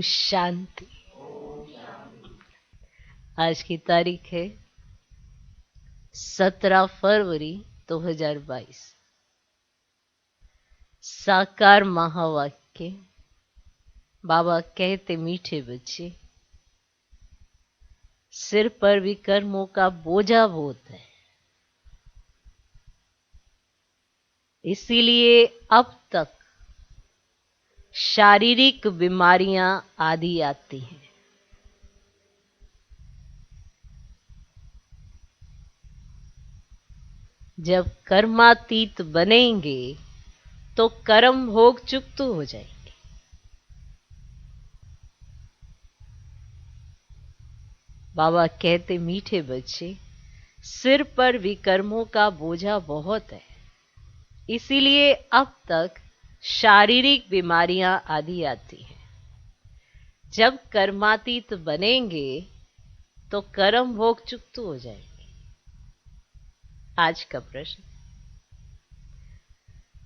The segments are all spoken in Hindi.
शांति। आज की तारीख है 17 फरवरी 2022। साकार महावाक्य। बाबा कहते मीठे बच्चे, सिर पर भी कर्मों का बोझा बहुत है, इसीलिए अब तक शारीरिक बीमारियां आदि आती हैं। जब कर्मातीत बनेंगे तो कर्म भोग चुक्त हो जाएंगे। बाबा कहते मीठे बच्चे, सिर पर विकर्मों का बोझा बहुत है, इसीलिए अब तक शारीरिक बीमारियां आदि आती हैं। जब कर्मातीत बनेंगे तो कर्म भोग चुक्त हो जाएंगे। आज का प्रश्न,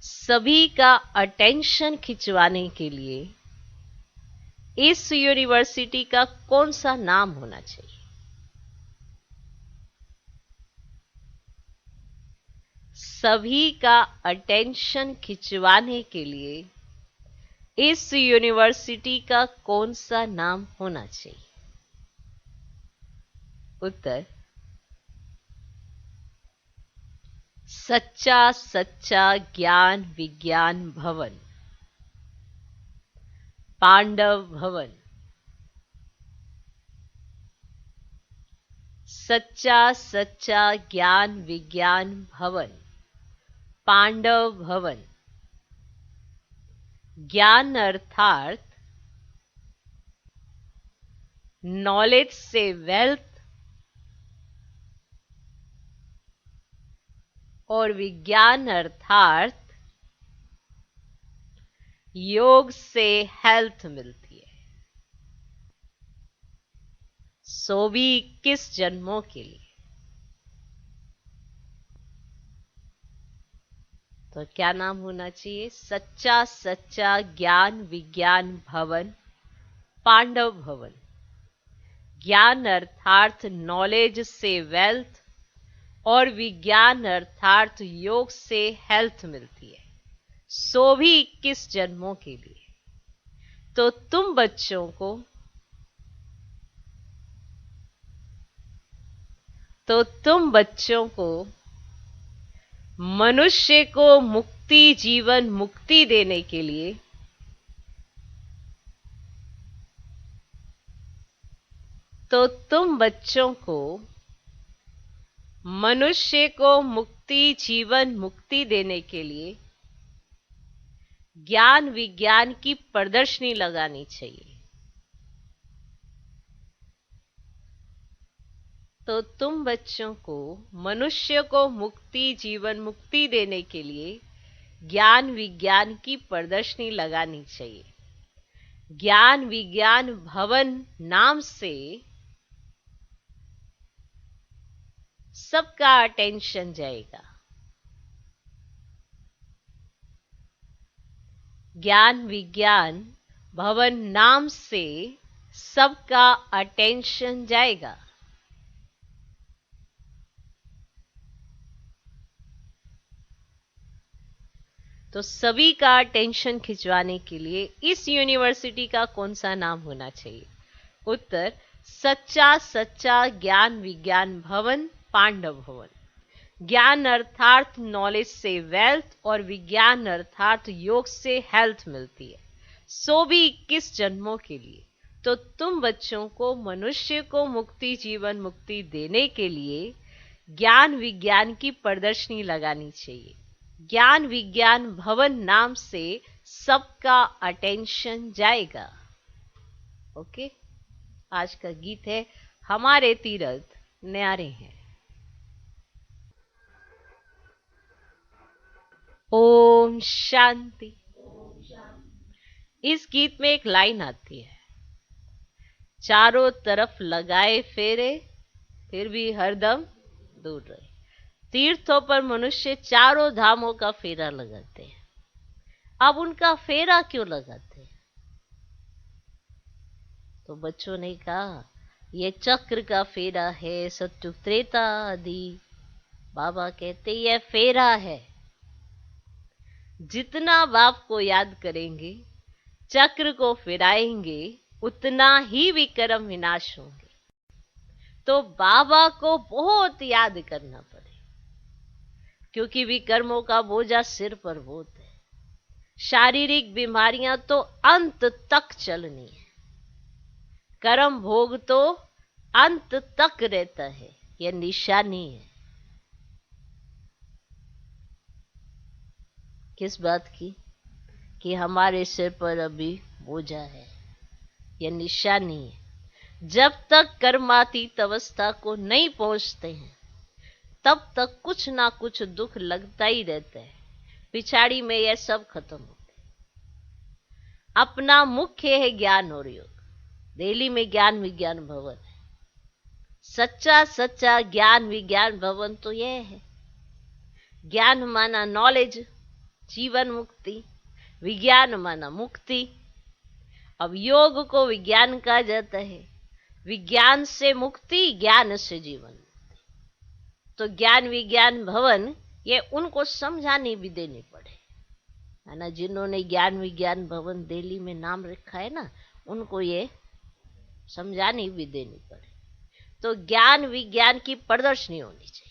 सभी का अटेंशन खिंचवाने के लिए इस यूनिवर्सिटी का कौन सा नाम होना चाहिए? सभी का अटेंशन खिंचवाने के लिए इस यूनिवर्सिटी का कौन सा नाम होना चाहिए? उत्तर, सच्चा सच्चा ज्ञान विज्ञान भवन, पांडव भवन। सच्चा सच्चा ज्ञान विज्ञान भवन, पांडव भवन। ज्ञान अर्थात नॉलेज से वेल्थ और विज्ञान अर्थात योग से हेल्थ मिलती है, सो भी 21 जन्मों के लिए। तो क्या नाम होना चाहिए? सच्चा सच्चा ज्ञान विज्ञान भवन, पांडव भवन। ज्ञान अर्थात नॉलेज से वेल्थ और विज्ञान अर्थात योग से हेल्थ मिलती है, सो भी 21 जन्मों के लिए। तो तुम बच्चों को मनुष्य को मुक्ति जीवन मुक्ति देने के लिए मनुष्य को मुक्ति जीवन मुक्ति देने के लिए ज्ञान विज्ञान की प्रदर्शनी लगानी चाहिए। तो तुम बच्चों को मनुष्य को मुक्ति जीवन मुक्ति देने के लिए ज्ञान विज्ञान की प्रदर्शनी लगानी चाहिए। ज्ञान विज्ञान भवन नाम से सबका अटेंशन जाएगा। ज्ञान विज्ञान भवन नाम से सबका अटेंशन जाएगा। तो सभी का अटेंशन खिंचवाने के लिए इस यूनिवर्सिटी का कौन सा नाम होना चाहिए? उत्तर, सच्चा सच्चा ज्ञान विज्ञान भवन, पांडव भवन। ज्ञान अर्थात नॉलेज से वेल्थ और विज्ञान अर्थात योग से हेल्थ मिलती है, सो भी 21 जन्मों के लिए। तो तुम बच्चों को मनुष्य को मुक्ति जीवन मुक्ति देने के लिए ज्ञान विज्ञान की प्रदर्शनी लगानी चाहिए। ज्ञान विज्ञान भवन नाम से सबका अटेंशन जाएगा। ओके, आज का गीत है हमारे तीरथ न्यारे हैं। ओम शांति। इस गीत में एक लाइन आती है, चारों तरफ लगाए फेरे फिर भी हरदम दूर रहे। तीर्थों पर मनुष्य चारों धामों का फेरा लगाते हैं। अब उनका फेरा क्यों लगाते हैं? तो बच्चों ने कहा ये चक्र का फेरा है, सत्युग त्रेता आदि। बाबा कहते ये फेरा है। जितना बाप को याद करेंगे, चक्र को फिराएंगे, उतना ही विक्रम विनाश होंगे। तो बाबा को बहुत याद करना पड़े, क्योंकि विकर्मों का बोझा सिर पर बहुत है। शारीरिक बीमारियां तो अंत तक चलनी है, कर्म भोग तो अंत तक रहता है। यह निशानी है। किस बात की? कि हमारे सिर पर अभी बोझा है। यह निशानी है। जब तक कर्मातीत अवस्था को नहीं पहुंचते हैं, तब तक कुछ ना कुछ दुख लगता ही रहता है। पिछाड़ी में यह सब खत्म होते। अपना मुख्य है ज्ञान और योग। दिल्ली में ज्ञान विज्ञान भवन है। सच्चा सच्चा ज्ञान विज्ञान भवन तो यह है। ज्ञान माना नॉलेज, जीवन मुक्ति, विज्ञान माना मुक्ति। अब योग को विज्ञान कहा जाता है। विज्ञान से मुक्ति, ज्ञान से जीवन मुक्ति। तो ज्ञान विज्ञान भवन ये उनको समझानी भी देनी पड़े, है ना। जिन्होंने ज्ञान विज्ञान भवन दिल्ली में नाम रखा है ना, उनको ये समझानी भी देनी पड़े। तो ज्ञान विज्ञान की प्रदर्शनी होनी चाहिए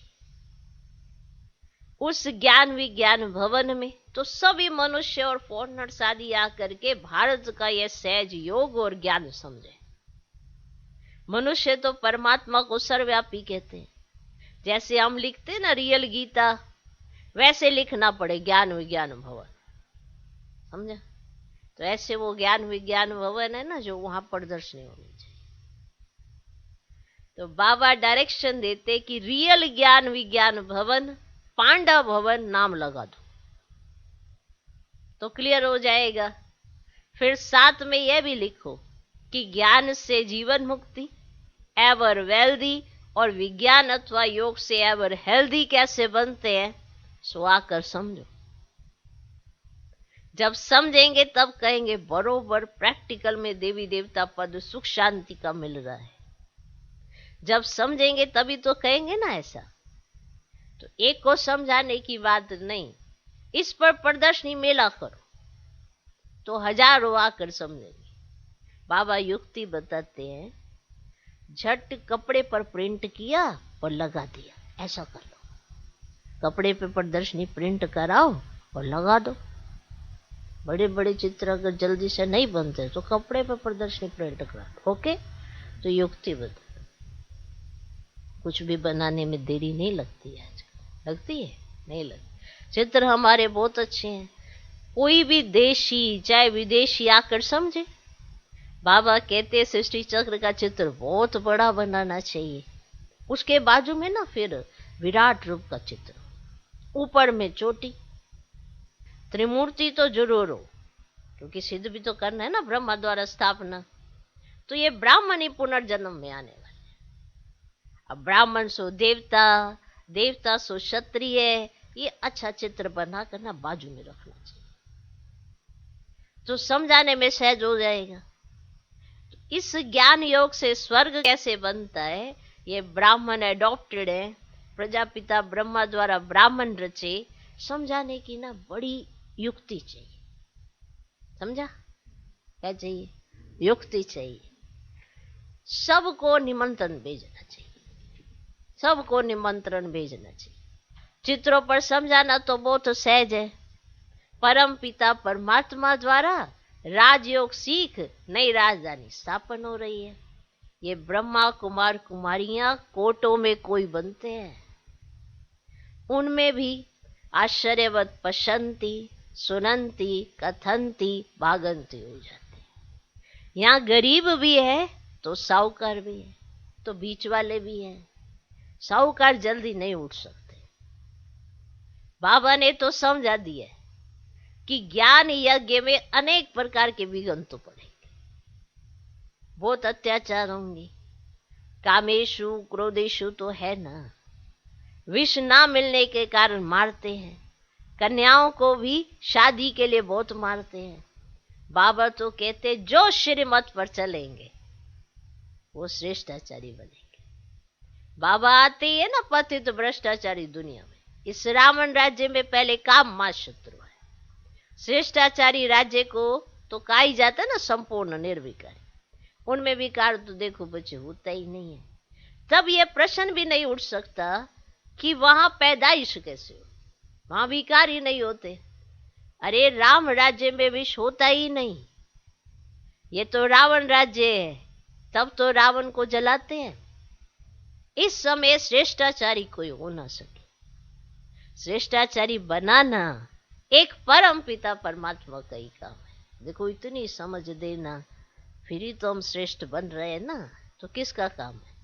उस ज्ञान विज्ञान भवन में। तो सभी मनुष्य और फॉरेनर्स आदि आकर के भारत का यह सहज योग और ज्ञान समझे। मनुष्य तो परमात्मा को सर्वव्यापी कहते हैं। जैसे हम लिखते ना रियल गीता, वैसे लिखना पड़े ज्ञान विज्ञान भवन, समझा। तो ऐसे वो ज्ञान विज्ञान भवन है ना, जो वहां प्रदर्शनी होनी चाहिए। तो बाबा डायरेक्शन देते कि रियल ज्ञान विज्ञान भवन पांडा भवन नाम लगा दो, तो क्लियर हो जाएगा। फिर साथ में यह भी लिखो कि ज्ञान से जीवन मुक्ति, एवर वेल्दी, और विज्ञान अथवा योग से एवर हेल्दी कैसे बनते हैं, सो आकर समझो। जब समझेंगे तब कहेंगे बरोबर प्रैक्टिकल में देवी देवता पद सुख शांति का मिल रहा है। जब समझेंगे तभी तो कहेंगे ना ऐसा। तो एक को समझाने की बात नहीं, इस पर प्रदर्शनी मेला करो तो हजारों आकर समझेंगे। बाबा युक्ति बताते हैं, झट कपड़े पर प्रिंट किया और लगा दिया, ऐसा कर लो। कपड़े पे प्रदर्शनी प्रिंट कराओ और लगा दो। बड़े बड़े चित्र अगर जल्दी से नहीं बनते तो कपड़े पे प्रदर्शनी प्रिंट करा दो। ओके, तो युक्ति बता। कुछ भी बनाने में देरी नहीं लगती है आजकल। लगती है? नहीं लगती। चित्र हमारे बहुत अच्छे हैं। कोई भी देशी चाहे विदेशी आकर समझे। बाबा कहते सृष्टि चक्र का चित्र बहुत बड़ा बनाना चाहिए। उसके बाजू में ना फिर विराट रूप का चित्र, ऊपर में चोटी, त्रिमूर्ति तो जरूर हो, क्योंकि सिद्ध भी तो करना है ना ब्रह्मा द्वारा स्थापना। तो ये ब्राह्मण ही पुनर्जन्म में आने वाले। अब ब्राह्मण सो देवता, देवता सो क्षत्रिय, ये अच्छा चित्र बना कर ना बाजू में रखना चाहिए, तो समझाने में सहज हो जाएगा। तो इस ज्ञान योग से स्वर्ग कैसे बनता है, ये ब्राह्मण एडॉप्टेड है, प्रजापिता ब्रह्मा द्वारा ब्राह्मण रचे, समझाने की ना बड़ी युक्ति चाहिए। समझा? क्या चाहिए? युक्ति चाहिए। सबको निमंत्रण भेजना चाहिए, सबको निमंत्रण भेजना चाहिए। चित्रों पर समझाना तो बहुत सहज है। परम पिता परमात्मा द्वारा राजयोग सीख नई राजधानी स्थापन हो रही है। ये ब्रह्मा कुमार कुमारियां कोटों में कोई बनते हैं, उनमें भी आश्चर्यवत पशंती सुनंती कथंती भागंती हो जाती। यहाँ गरीब भी है तो साहूकार भी है, तो बीच वाले भी हैं। साहूकार जल्दी नहीं उठ सकते। बाबा ने तो समझा दिया कि ज्ञान यज्ञ में अनेक प्रकार के विघ्न तो पड़ेंगे, बहुत अत्याचार होंगे। कामेशु क्रोधेशु तो है ना, विष ना मिलने के कारण मारते हैं। कन्याओं को भी शादी के लिए बहुत मारते हैं। बाबा तो कहते जो श्रीमत पर चलेंगे वो श्रेष्ठाचारी बनेंगे। बाबा आते ही है ना पतित भ्रष्टाचारी दुनिया में। इस रावण राज्य में पहले काम मां शत्रु है। श्रेष्ठाचारी राज्य को तो कहा ही जाता है ना संपूर्ण निर्विकारी। उनमें विकार तो देखो बच्चे होता ही नहीं है। तब यह प्रश्न भी नहीं उठ सकता कि वहां पैदाइश कैसे हो, वहां विकार ही नहीं होते। अरे राम राज्य में विष होता ही नहीं, ये तो रावण राज्य है, तब तो रावण को जलाते हैं। इस समय श्रेष्ठाचारी कोई हो ना सके। श्रेष्ठाचारी बनाना एक परम पिता परमात्मा का ही काम है। देखो इतनी समझ देना, फिर ही तो हम श्रेष्ठ बन रहे हैं ना, तो किसका काम है?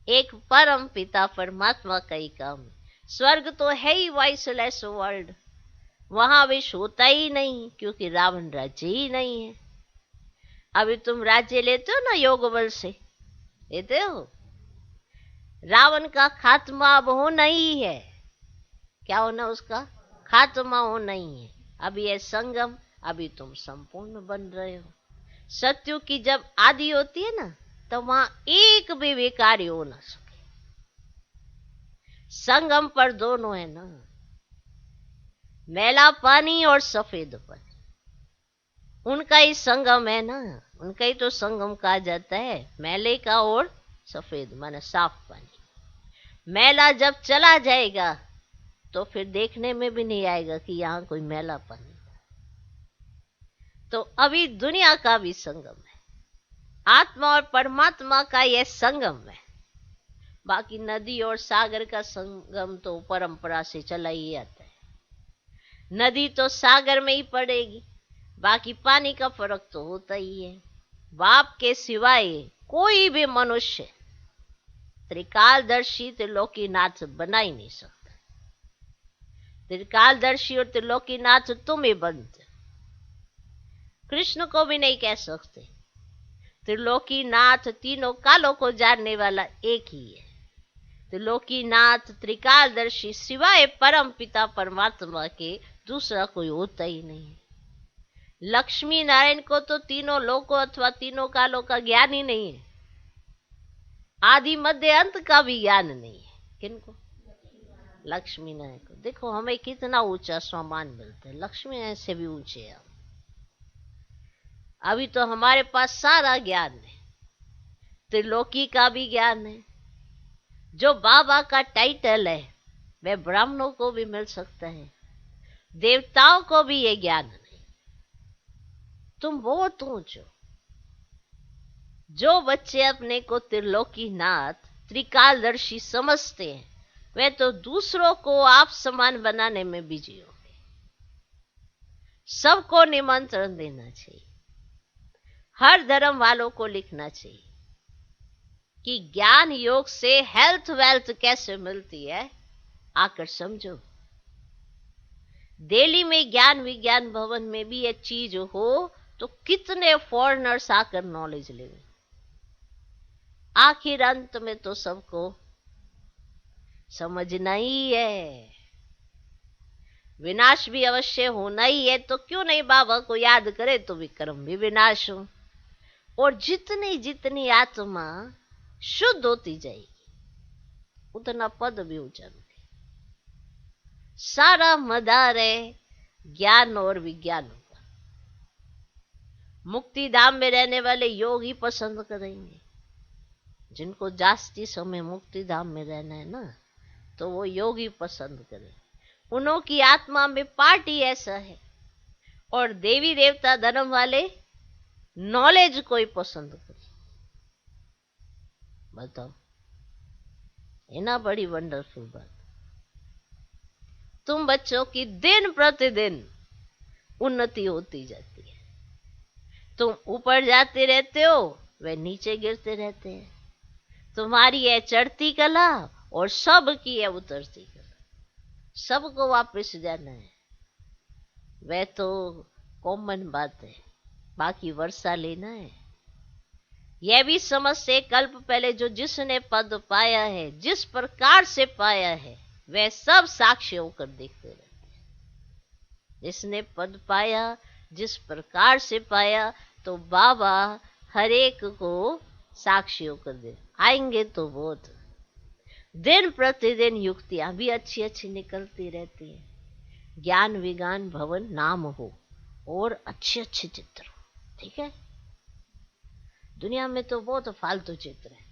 एक परम पिता परमात्मा का ही काम है। स्वर्ग तो है ही वॉइसलेस वर्ल्ड, वहां विष होता ही नहीं, क्योंकि रावण राज्य ही नहीं है। अभी तुम राज्य लेते हो ना योग बल से, लेते हो। रावण का खात्मा अब होना ही है। क्या होना उसका? खात्मा होना ही है। अभी है संगम, अभी तुम संपूर्ण बन रहे हो। सत्युग की जब आदि होती है ना, तो वहां एक भी विकारी हो ना सके। संगम पर दोनों है ना, मैला पानी और सफेद पानी, उनका ही संगम है ना। उनका ही तो संगम कहा जाता है, मैले का और सफेद माने साफ पानी। मैला जब चला जाएगा तो फिर देखने में भी नहीं आएगा कि यहां कोई मैला पानी। तो अभी दुनिया का भी संगम है, आत्मा और परमात्मा का यह संगम है। बाकी नदी और सागर का संगम तो परंपरा से चला ही आता है। नदी तो सागर में ही पड़ेगी, बाकी पानी का फर्क तो होता ही है। बाप के सिवाय कोई भी मनुष्य त्रिकालदर्शी त्रिलोकीनाथ बना ही नहीं सकता। त्रिकालदर्शी और त्रिलोकीनाथ तुम ही बनते। कृष्ण को भी नहीं कह सकते। त्रिलोकीनाथ तीनों कालों को जानने वाला एक ही है। त्रिलोकीनाथ त्रिकालदर्शी सिवाय परम पिता परमात्मा के दूसरा कोई होता ही नहीं। लक्ष्मी नारायण को तो तीनों लोकों अथवा तीनों कालों का ज्ञान ही नहीं है। आदि मध्य अंत का भी ज्ञान नहीं है। किनको? लक्ष्मी नारायण को। देखो हमें कितना ऊंचा सम्मान मिलता है, लक्ष्मी नारायण से भी ऊंचे हैं। अभी तो हमारे पास सारा ज्ञान है, त्रिलोकी का भी ज्ञान है। जो बाबा का टाइटल है वह ब्राह्मणों को भी मिल सकता है, देवताओं को भी ये ज्ञान नहीं। तुम बहुत ऊंचे हो। जो बच्चे अपने को त्रिलोकीनाथ त्रिकालदर्शी समझते हैं, वे तो दूसरों को आप समान बनाने में बिजी होंगे। सबको निमंत्रण देना चाहिए, हर धर्म वालों को लिखना चाहिए कि ज्ञान योग से हेल्थ वेल्थ कैसे मिलती है, आकर समझो। दिल्ली में ज्ञान विज्ञान भवन में भी ये चीज हो तो कितने फॉरेनर्स आकर नॉलेज ले। आखिर अंत में तो सबको समझना ही है, विनाश भी अवश्य होना ही है। तो क्यों नहीं बाबा को याद करे तो विक्रम भी विनाश हो। और जितनी जितनी आत्मा शुद्ध होती जाएगी उतना पद भी ऊंचा मिलेगा। सारा मदार है ज्ञान और विज्ञान का। मुक्ति धाम में रहने वाले योग ही पसंद करेंगे। जिनको जास्ती समय मुक्ति धाम में रहना है ना, तो वो योग ही पसंद करें। उन्हों की आत्मा में पार्ट ही ऐसा है। और देवी देवता धर्म वाले नॉलेज कोई पसंद करे। बताओ, है ना बड़ी वंडरफुल बात। तुम बच्चों की दिन प्रतिदिन उन्नति होती जाती है। तुम ऊपर जाते रहते हो, वे नीचे गिरते रहते हैं। तुम्हारी है चढ़ती कला और सबकी है उतरती कला। सबको वापस जाना है, वह तो कॉमन बात है। बाकी वर्षा लेना है। यह भी समझ से कल्प पहले जो जिसने पद पाया है, जिस प्रकार से पाया है, वह सब साक्ष्य होकर देखते रहते हैं। जिसने पद पाया जिस प्रकार से पाया, तो बाबा हर एक को साक्षियों को दे आएंगे तो बहुत। दिन प्रतिदिन युक्तियां भी अच्छी अच्छी निकलती रहती है। ज्ञान विज्ञान भवन नाम हो और अच्छे अच्छे चित्र हो, ठीक है। दुनिया में तो बहुत फालतू चित्र है,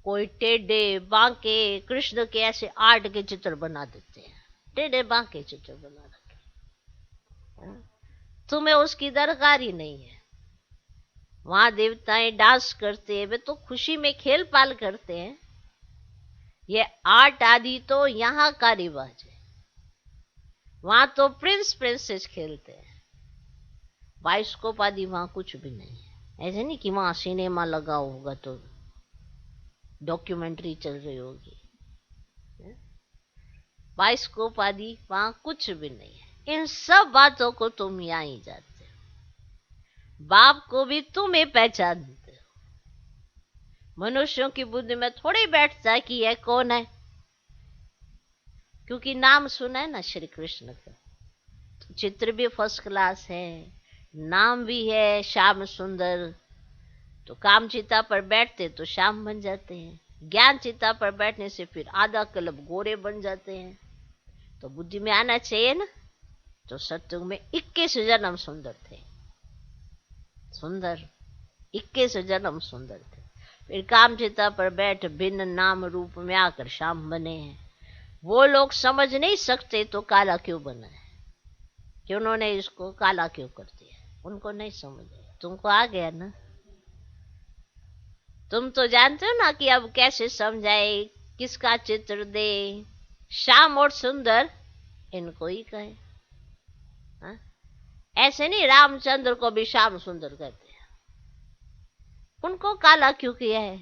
कोई टेढ़े बांके कृष्ण के ऐसे आर्ट के चित्र बना देते हैं, टेढ़े बांके चित्र बना रखे। तुम्हें उसकी दरकार ही नहीं है। वहां देवताएं डांस करते हैं, वे तो खुशी में खेल पाल करते हैं। ये आर्ट आदि तो यहाँ का रिवाज है, वहां तो प्रिंस प्रिंसेस खेलते हैं। बाइस्कोप आदि वहां कुछ भी नहीं है। ऐसे नहीं कि वहां सिनेमा लगा होगा तो डॉक्यूमेंट्री चल रही होगी। बाइस्कोप आदि वहां कुछ भी नहीं है। इन सब बातों को तुम यहाँ ही जानते हो। बाप को भी तुम ही पहचानते हो। मनुष्यों की बुद्धि में थोड़ी बैठता है कि यह कौन है, क्योंकि नाम सुना है ना श्री कृष्ण का। तो चित्र भी फर्स्ट क्लास है, नाम भी है श्याम सुंदर। तो काम चिता पर बैठते तो श्याम बन जाते हैं, ज्ञान चिता पर बैठने से फिर आधा कल्प गोरे बन जाते हैं। तो बुद्धि में आना चाहिए ना। तो सत्युग में 21 जन्म सुंदर थे, सुंदर 21 जन्म सुंदर थे। फिर काम चिता पर बैठ भिन्न नाम रूप में आकर श्याम बने हैं। वो लोग समझ नहीं सकते तो काला क्यों बना है, कि उन्होंने इसको काला क्यों कर दिया, उनको नहीं समझ आया। तुमको आ गया ना। तुम तो जानते हो ना कि अब कैसे समझाए, किसका चित्र दे। श्याम और सुंदर इनको ही कहे। हा? ऐसे नहीं रामचंद्र को भी श्याम सुंदर कहते हैं, उनको काला क्यों किया है,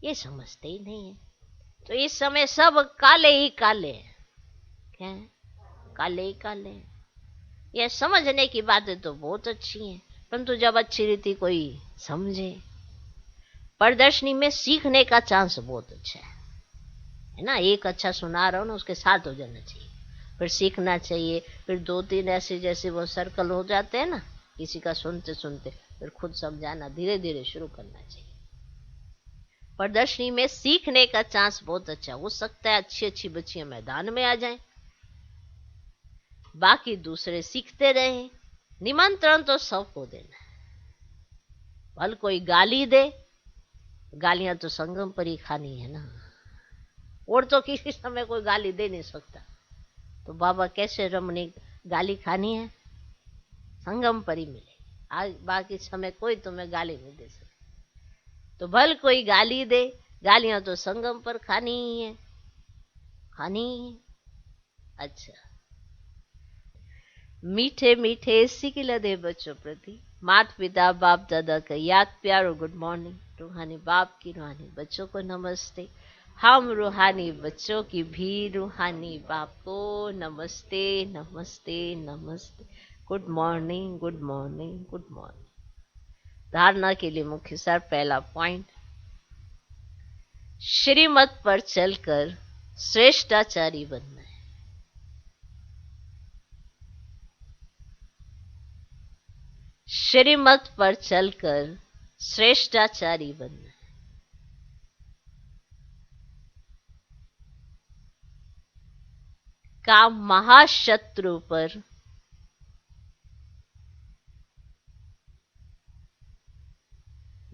ये समझते ही नहीं है। तो इस समय सब काले ही काले हैं। क्या है? काले ही काले हैं। यह समझने की बातें तो बहुत अच्छी हैं, परंतु जब अच्छी रीति कोई समझे। प्रदर्शनी में सीखने का चांस बहुत अच्छा है ना। एक अच्छा सुना रहा हो ना, उसके साथ हो जाना चाहिए, फिर सीखना चाहिए। फिर 2-3 ऐसे जैसे वो सर्कल हो जाते हैं ना, किसी का सुनते सुनते फिर खुद समझाना धीरे धीरे शुरू करना चाहिए। प्रदर्शनी में सीखने का चांस बहुत अच्छा हो सकता है। अच्छी अच्छी बच्चियां मैदान में आ जाएं, बाकी दूसरे सीखते रहे। निमंत्रण तो सबको देना है। भल कोई गाली दे, गालियां तो संगम पर ही खानी है ना, और तो किसी समय कोई गाली दे नहीं सकता। तो बाबा कैसे रमनी गाली खानी है, संगम पर ही मिले। आज बाकी समय कोई तुम्हें गाली नहीं दे सकता। तो भल कोई गाली दे, गालियां तो संगम पर खानी ही है, खानी ही है। अच्छा, मीठे मीठे सिकिल दे बच्चों प्रति माता पिता बाप दादा का याद प्यार और गुड मॉर्निंग। रूहानी बाप की रूहानी बच्चों को नमस्ते। हम रूहानी बच्चों की भी रूहानी बाप को नमस्ते नमस्ते नमस्ते। Good morning good morning good morning. धारणा के लिए मुख्य सार। पहला पॉइंट, श्रीमत पर चलकर श्रेष्ठाचारी बनना है। श्रीमत पर चलकर श्रेष्ठाचारी बनना है। काम महाशत्रु पर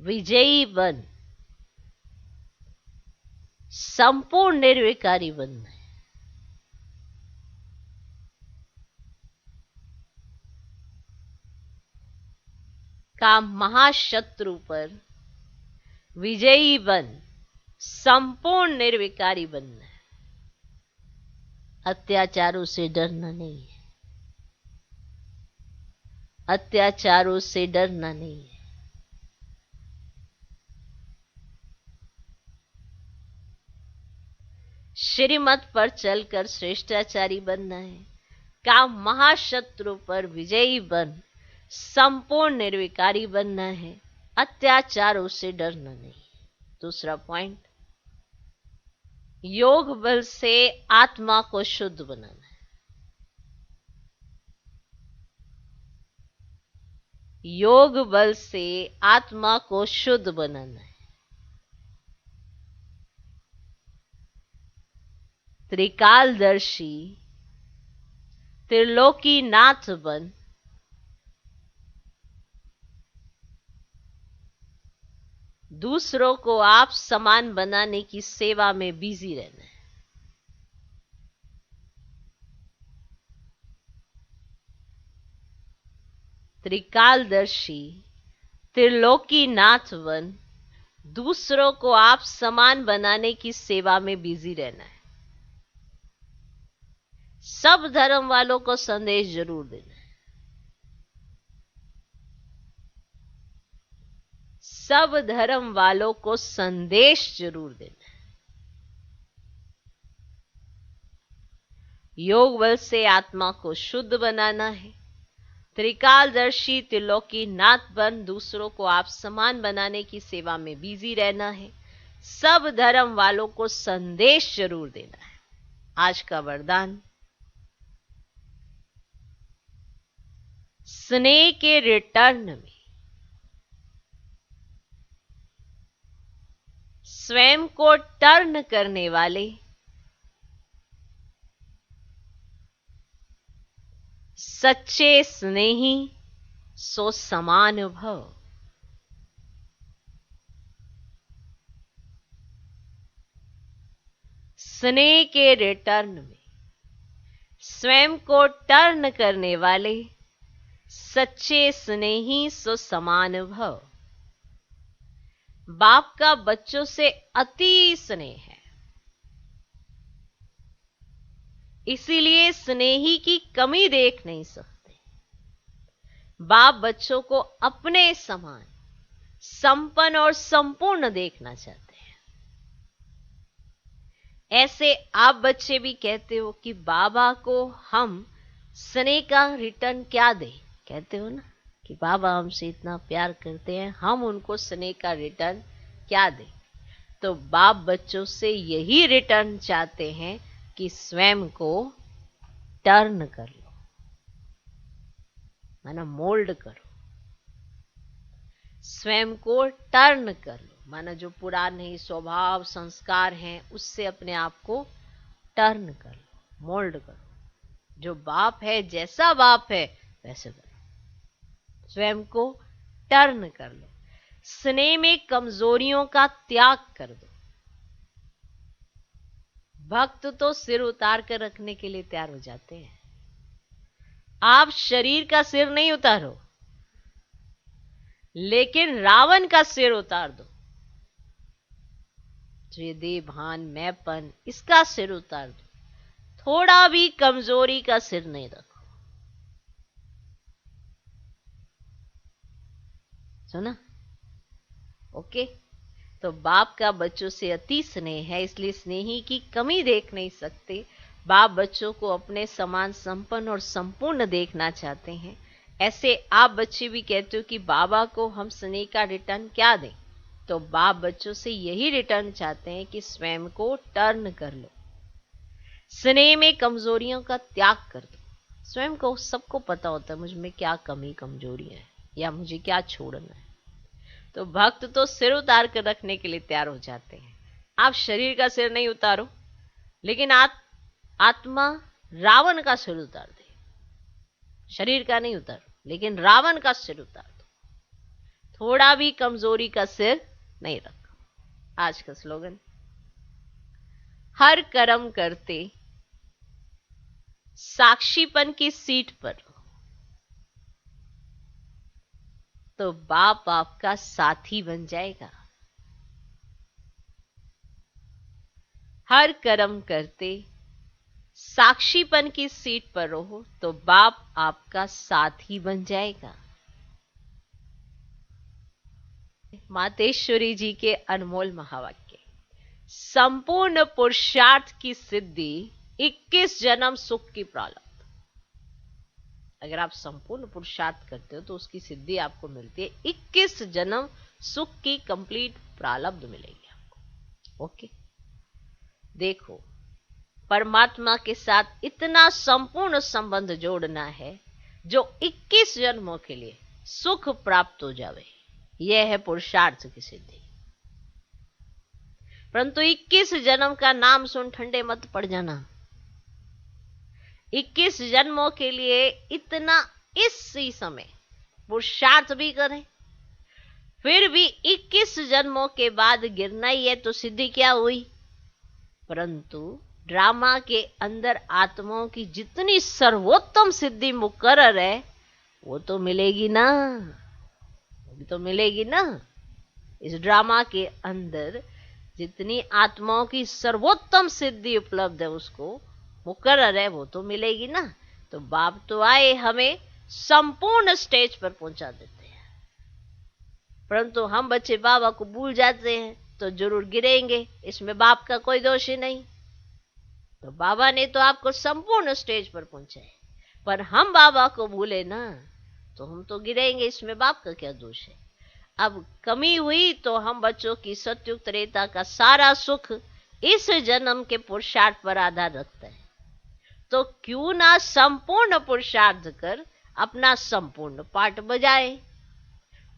विजयी बन संपूर्ण निर्विकारी बनना है। काम महाशत्रु पर विजयी बन संपूर्ण निर्विकारी बनना है। अत्याचारों से डरना नहीं है, अत्याचारों से डरना नहीं है। श्रीमत पर चलकर श्रेष्ठाचारी बनना है। काम महाशत्रु पर विजयी बन संपूर्ण निर्विकारी बनना है। अत्याचारों से डरना नहीं। दूसरा पॉइंट, योग बल से आत्मा को शुद्ध बनाना है। योग बल से आत्मा को शुद्ध बनाना है। त्रिकालदर्शी त्रिलोकीनाथ बन दूसरों को आप समान बनाने की सेवा में बिजी रहना है। त्रिकालदर्शी त्रिलोकीनाथ बन दूसरों को आप समान बनाने की सेवा में बिजी रहना है। सब धर्म वालों को संदेश जरूर देना है। सब धर्म वालों को संदेश जरूर देना है। योग बल से आत्मा को शुद्ध बनाना है। त्रिकालदर्शी त्रिलोकीनाथ बन दूसरों को आप समान बनाने की सेवा में बिजी रहना है। सब धर्म वालों को संदेश जरूर देना है। आज का वरदान, स्नेह के रिटर्न में स्वयं को टर्न करने वाले सच्चे स्नेही सो समान भव। स्नेह के रिटर्न में स्वयं को टर्न करने वाले सच्चे स्नेही सो समान भव। बाप का बच्चों से अति स्नेह है, इसीलिए स्नेही की कमी देख नहीं सकते। बाप बच्चों को अपने समान संपन्न और संपूर्ण देखना चाहते हैं। ऐसे आप बच्चे भी कहते हो कि बाबा को हम स्नेह का रिटर्न क्या दें। कहते हो ना कि बाबा हमसे इतना प्यार करते हैं, हम उनको स्नेह का रिटर्न क्या दें। तो बाप बच्चों से यही रिटर्न चाहते हैं कि स्वयं को टर्न कर लो, माना मोल्ड करो। स्वयं को टर्न कर लो, माना जो पुराने स्वभाव संस्कार हैं उससे अपने आप को टर्न कर लो, मोल्ड करो। जो बाप है, जैसा बाप है वैसे करो। स्वयं को टर्न कर लो। स्नेह में कमजोरियों का त्याग कर दो। भक्त तो सिर उतार कर रखने के लिए तैयार हो जाते हैं। आप शरीर का सिर नहीं उतारो, लेकिन रावण का सिर उतार दो। जो ये देह भान मैंपन, इसका सिर उतार दो। थोड़ा भी कमजोरी का सिर नहीं रखो। सुना? ओके। तो बाप का बच्चों से अति स्नेह है, इसलिए स्नेही की कमी देख नहीं सकते। बाप बच्चों को अपने समान संपन्न और संपूर्ण देखना चाहते हैं। ऐसे आप बच्चे भी कहते हो कि बाबा को हम स्नेह का रिटर्न क्या दें। तो बाप बच्चों से यही रिटर्न चाहते हैं कि स्वयं को टर्न कर लो। स्नेह में कमजोरियों का त्याग कर दो। स्वयं को सबको पता होता है मुझ में क्या कमी कमजोरियां है या मुझे क्या छोड़ना है। तो भक्त तो सिर उतार कर रखने के लिए तैयार हो जाते हैं। आप शरीर का सिर नहीं उतारो, लेकिन आत्मा रावण का सिर उतार दे। शरीर का नहीं उतारो, लेकिन रावण का सिर उतार दो। थोड़ा भी कमजोरी का सिर नहीं रखो। आज का स्लोगन, हर कर्म करते साक्षीपन की सीट पर तो बाप आपका साथी बन जाएगा। हर कर्म करते साक्षीपन की सीट पर रहो तो बाप आपका साथी बन जाएगा। मातेश्वरी जी के अनमोल महावाक्य, संपूर्ण पुरुषार्थ की सिद्धि 21 जन्म सुख की प्राप्ति। अगर आप संपूर्ण पुरुषार्थ करते हो तो उसकी सिद्धि आपको मिलती है। 21 जन्म सुख की कंप्लीट प्रारब्ध मिलेगी आपको। ओके, देखो परमात्मा के साथ इतना संपूर्ण संबंध जोड़ना है जो 21 जन्मों के लिए सुख प्राप्त हो जावे, यह है पुरुषार्थ की सिद्धि। परंतु 21 जन्म का नाम सुन ठंडे मत पड़ जाना। 21 जन्मों के लिए इतना इसी समय पुरुषार्थ भी करें, फिर भी 21 जन्मों के बाद गिरना ही है, तो सिद्धि क्या हुई? परंतु ड्रामा के अंदर आत्माओं की जितनी सर्वोत्तम सिद्धि मुकर्रर है वो तो मिलेगी ना, वो भी तो मिलेगी ना। इस ड्रामा के अंदर जितनी आत्माओं की सर्वोत्तम सिद्धि उपलब्ध है उसको मुकर्रर है वो तो मिलेगी ना। तो बाप तो आए हमें संपूर्ण स्टेज पर पहुंचा देते हैं, परंतु हम बच्चे बाबा को भूल जाते हैं तो जरूर गिरेंगे, इसमें बाप का कोई दोष ही नहीं। तो बाबा ने तो आपको संपूर्ण स्टेज पर पहुंचाए, पर हम बाबा को भूले ना तो हम तो गिरेंगे, इसमें बाप का क्या दोष है। अब कमी हुई तो हम बच्चों की सत्युग त्रेता का सारा सुख इस जन्म के पुरुषार्थ पर आधार रखता है, तो क्यों ना संपूर्ण पुरुषार्थ कर अपना संपूर्ण पाठ बजाए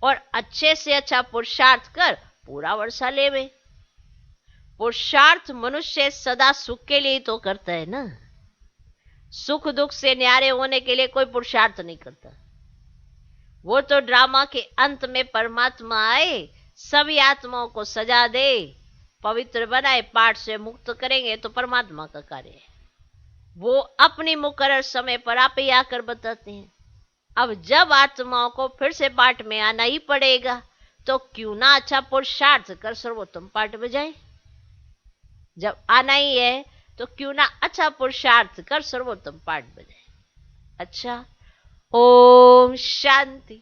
और अच्छे से अच्छा पुरुषार्थ कर पूरा वर्षा लेवे। पुरुषार्थ मनुष्य सदा सुख के लिए तो करता है ना, सुख दुख से न्यारे होने के लिए कोई पुरुषार्थ नहीं करता। वो तो ड्रामा के अंत में परमात्मा आए, सभी आत्माओं को सजा दे, पवित्र बनाए, पाठ से मुक्त करेंगे तो परमात्मा का कार्य है। वो अपनी मुकर्रर समय पर आप ही आकर बताते हैं। अब जब आत्माओं को फिर से पाठ में आना ही पड़ेगा तो क्यों ना अच्छा पुरुषार्थ कर सर्वोत्तम पाठ बजाए। जब आना ही है तो क्यों ना अच्छा पुरुषार्थ कर सर्वोत्तम पाठ बजाए। अच्छा, ओम शांति।